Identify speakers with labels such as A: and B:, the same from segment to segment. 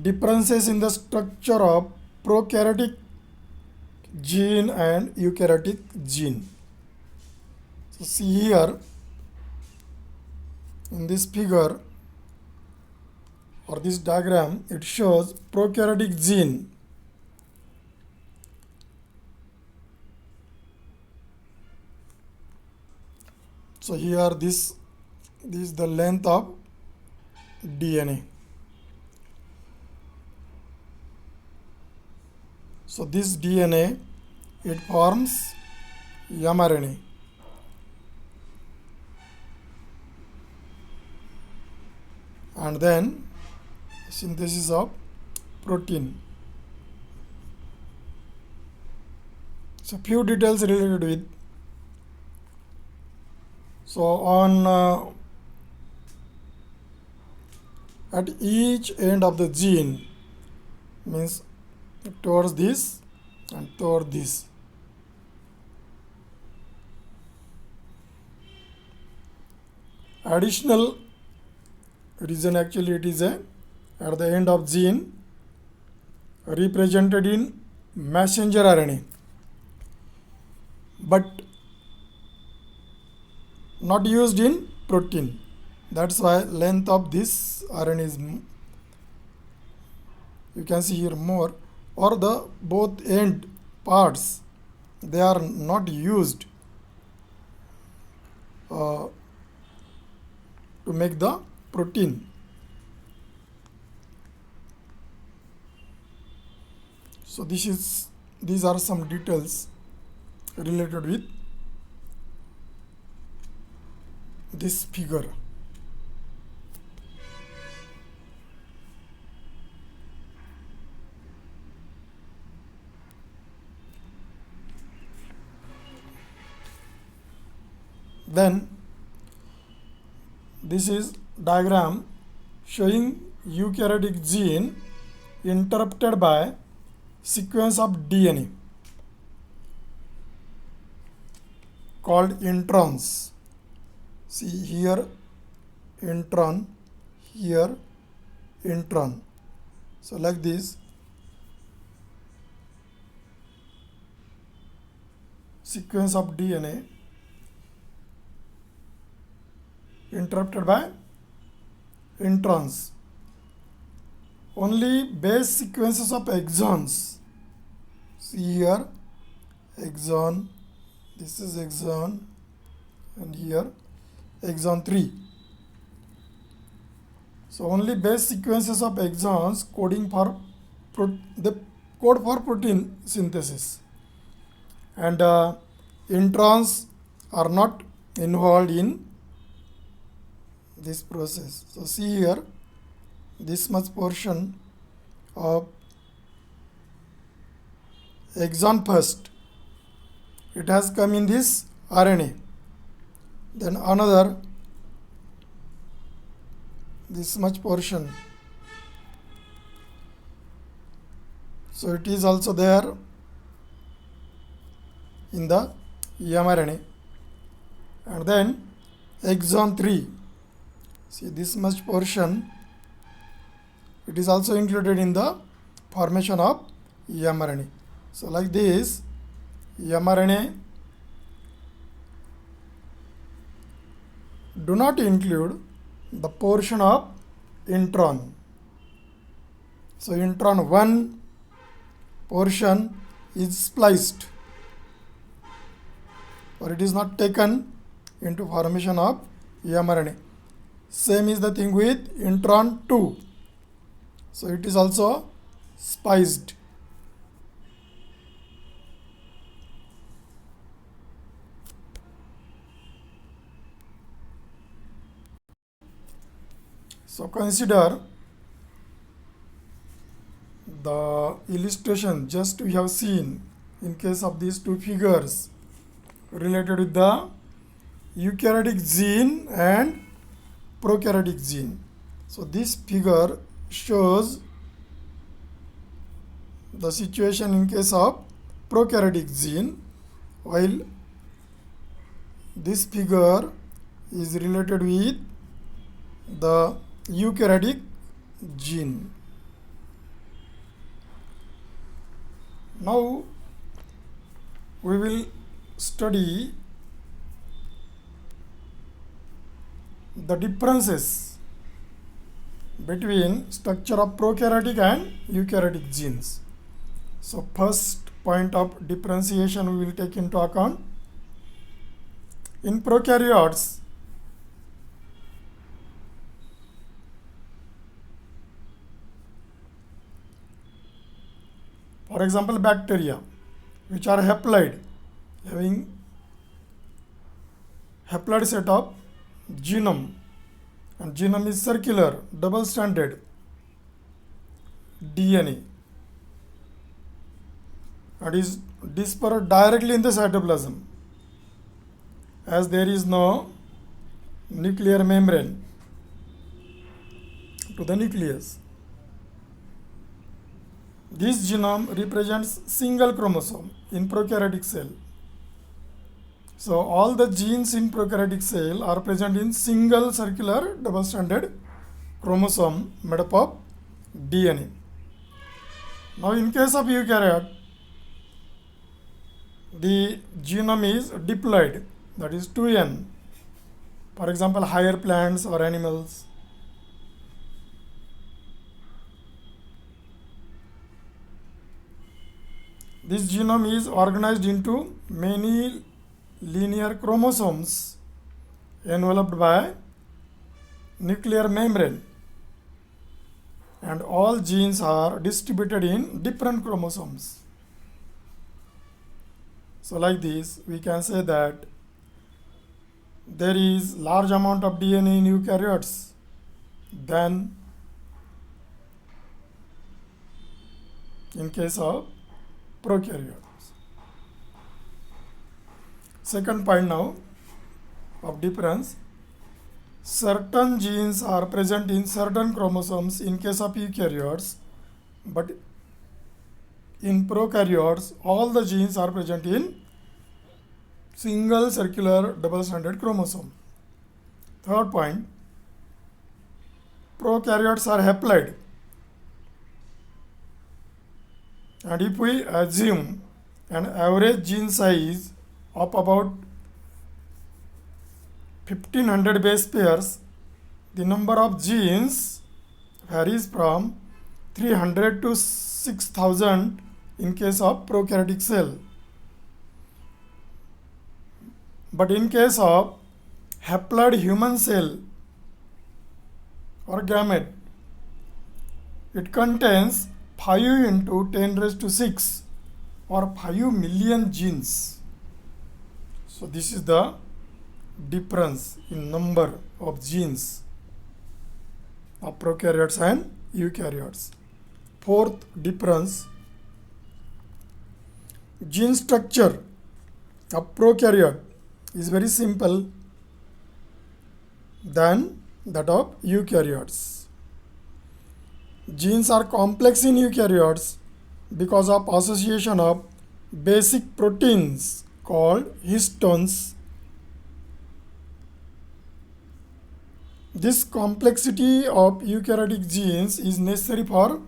A: differences in the structure of prokaryotic gene and eukaryotic gene. So see here in this figure or this diagram, it shows prokaryotic gene. So here this is the length of DNA. So this DNA, it forms mRNA. And then synthesis of protein. So few details related with. So on at each end of the gene, means towards this and toward this. Additional region, actually it is at the end of gene, represented in messenger RNA, but not used in protein. That's why length of this RNA is, you can see here, more, or the both end parts, they are not used to make the protein. So these are some details related with this figure. Then this is diagram showing eukaryotic gene interrupted by sequence of DNA called introns. See here intron, here intron. So like this, sequence of DNA interrupted by introns. Only base sequences of exons. See here exon, this is exon, and here exon 3. So only base sequences of exons coding for the code for protein synthesis, and introns are not involved in this process. So see here, this much portion of exon first, it has come in this RNA, then another this much portion, so it is also there in the mRNA, and then exon 3, see this much portion, it is also included in the formation of mRNA. So like this, mRNA do not include the portion of intron. So intron 1 portion is spliced, or it is not taken into formation of mRNA. Same is the thing with intron 2. So it is also spliced. So consider the illustration just we have seen in case of these two figures related with the eukaryotic gene and prokaryotic gene. So this figure shows the situation in case of prokaryotic gene, while this figure is related with the eukaryotic gene. Now we will study the differences between structure of prokaryotic and eukaryotic genes. So first point of differentiation we will take into account. In prokaryotes, for example, bacteria which are haploid, having haploid set of genome, and genome is circular, double-stranded DNA, and is dispersed directly in the cytoplasm, as there is no nuclear membrane to the nucleus. This genome represents single chromosome in prokaryotic cell. So all the genes in prokaryotic cell are present in single circular double-stranded chromosome made up of DNA. Now in case of eukaryote, the genome is diploid, that is 2n. For example, higher plants or animals. This genome is organized into many linear chromosomes enveloped by nuclear membrane, and all genes are distributed in different chromosomes. So like this, we can say that there is large amount of DNA in eukaryotes than in case of prokaryotes. Second point now of difference. Certain genes are present in certain chromosomes in case of eukaryotes, but in prokaryotes all the genes are present in single circular double-stranded chromosome. Third point, prokaryotes are haploid, and if we assume an average gene size of about 1500 base pairs, the number of genes varies from 300 to 6000 in case of prokaryotic cell. But in case of haploid human cell or gamete, it contains 5 into 10 raised to 6 or 5 million genes. So this is the difference in number of genes of prokaryotes and eukaryotes. Fourth difference, gene structure of prokaryote is very simple than that of eukaryotes. Genes are complex in eukaryotes because of association of basic proteins called histones. This complexity of eukaryotic genes is necessary for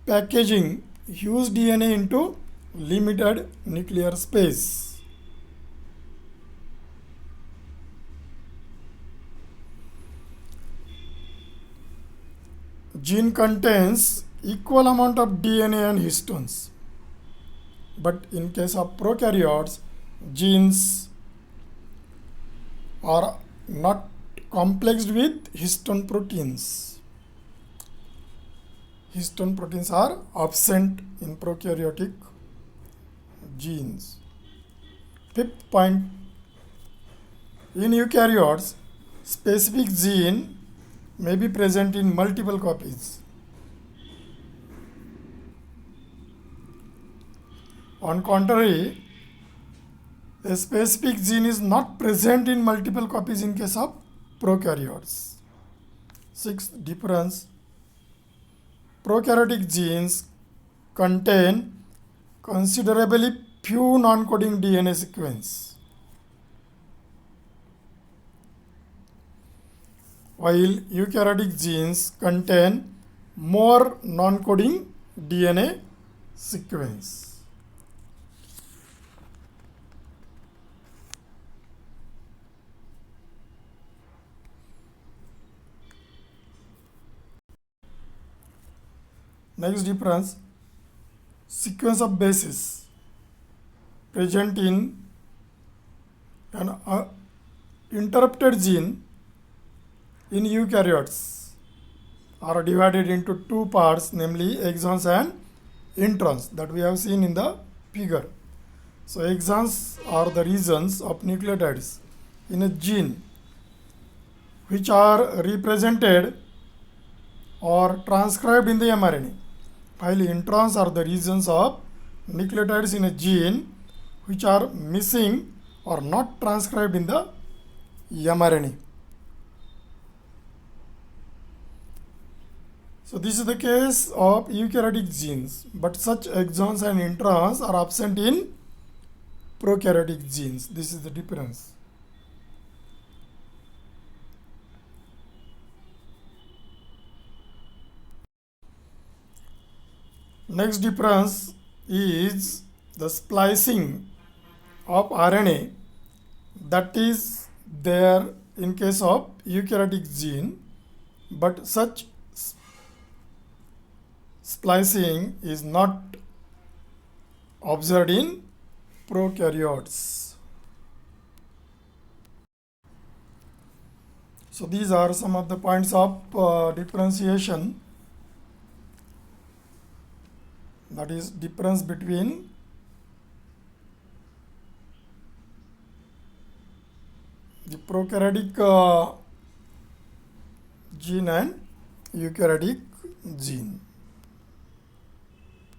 A: packaging huge DNA into limited nuclear space. Gene contains equal amount of DNA and histones, but in case of prokaryotes, genes are not complexed with histone proteins. Histone proteins are absent in prokaryotic genes. Fifth point, in eukaryotes, specific gene may be present in multiple copies. On contrary, a specific gene is not present in multiple copies in case of prokaryotes. Sixth difference, prokaryotic genes contain considerably few non-coding DNA sequences, while eukaryotic genes contain more non-coding DNA sequence. Next difference, sequence of bases present in an interrupted gene in eukaryotes are divided into two parts, namely exons and introns, that we have seen in the figure. So exons are the regions of nucleotides in a gene which are represented or transcribed in the mRNA, while introns are the regions of nucleotides in a gene which are missing or not transcribed in the mRNA. So this is the case of eukaryotic genes, but such exons and introns are absent in prokaryotic genes. This is the difference. Next difference is the splicing of RNA that is there in case of eukaryotic gene, but such splicing is not observed in prokaryotes. So these are some of the points of differentiation, that is difference between the prokaryotic gene and eukaryotic gene.